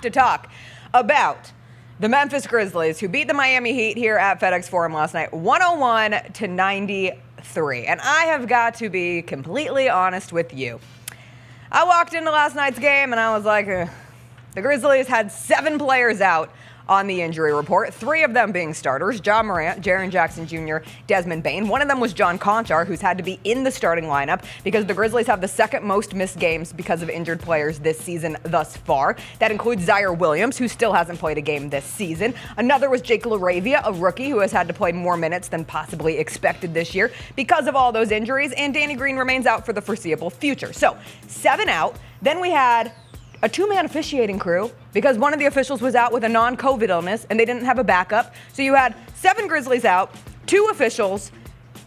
to talk about the Memphis Grizzlies, who beat the Miami Heat here at FedEx Forum last night, 101-93. And I have got to be completely honest with you. I walked into last night's game and I was like, the Grizzlies had 7 players out on the injury report, 3 of them being starters: John Morant, Jaren Jackson Jr., Desmond Bane. One of them was John Konchar, who's had to be in the starting lineup because the Grizzlies have the second most missed games because of injured players this season thus far. That includes Zaire Williams, who still hasn't played a game this season. Another was Jake LaRavia, a rookie who has had to play more minutes than possibly expected this year because of all those injuries, and Danny Green remains out for the foreseeable future. So 7 out. Then we had a 2-man officiating crew because one of the officials was out with a non-COVID illness and they didn't have a backup. So you had 7 Grizzlies out, 2 officials.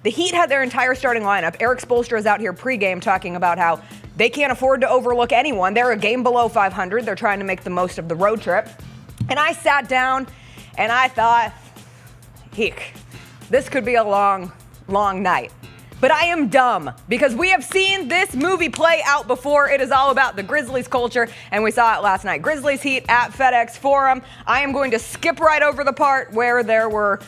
The Heat had their entire starting lineup. Eric Spoelstra is out here pregame talking about how they can't afford to overlook anyone. They're a game below 500. They're trying to make the most of the road trip. And I sat down and I thought, heck, this could be a long, long night. But I am dumb because we have seen this movie play out before. It is all about the Grizzlies culture, and we saw it last night. Grizzlies Heat at FedEx Forum. I am going to skip right over the part where there were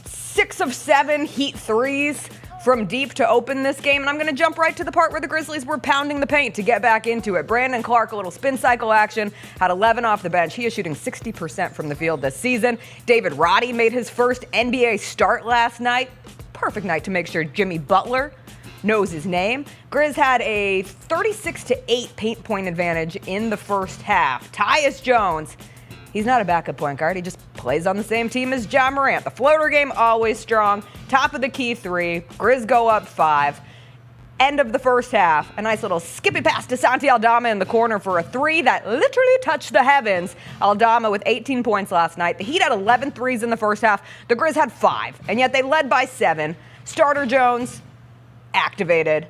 6 of 7 Heat threes from deep to open this game, and I'm going to jump right to the part where the Grizzlies were pounding the paint to get back into it. Brandon Clark, a little spin cycle action, had 11 off the bench. He is shooting 60% from the field this season. David Roddy made his first NBA start last night. Perfect night to make sure Jimmy Butler knows his name. Grizz had a 36-8 paint point advantage in the first half. Tyus Jones, he's not a backup point guard. He just plays on the same team as John Morant. The floater game always strong. Top of the key 3. Grizz go up 5. End of the first half, a nice little skippy pass to Santi Aldama in the corner for a 3 that literally touched the heavens. Aldama with 18 points last night. The Heat had 11 threes in the first half. The Grizz had 5, and yet they led by 7. Starter Jones, activated.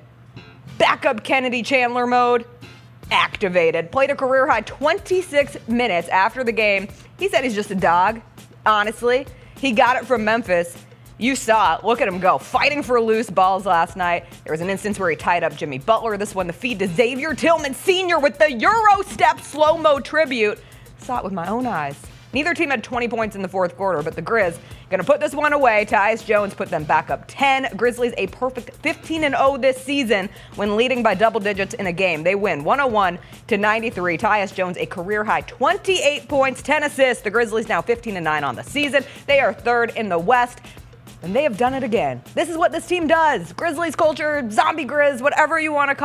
Backup Kennedy Chandler mode, activated. Played a career-high 26 minutes after the game. He said he's just a dog, honestly. He got it from Memphis. You saw it. Look at him go. Fighting for loose balls last night. There was an instance where he tied up Jimmy Butler. This one, the feed to Xavier Tillman Sr. with the Euro step slow-mo tribute. Saw it with my own eyes. Neither team had 20 points in the fourth quarter, but the Grizz going to put this one away. Tyus Jones put them back up 10. Grizzlies a perfect 15-0 this season when leading by double digits in a game. They win 101-93. Tyus Jones a career-high 28 points, 10 assists. The Grizzlies now 15-9 on the season. They are 3rd in the West. And they have done it again. This is what this team does. Grizzlies culture, zombie Grizz, whatever you want to call it.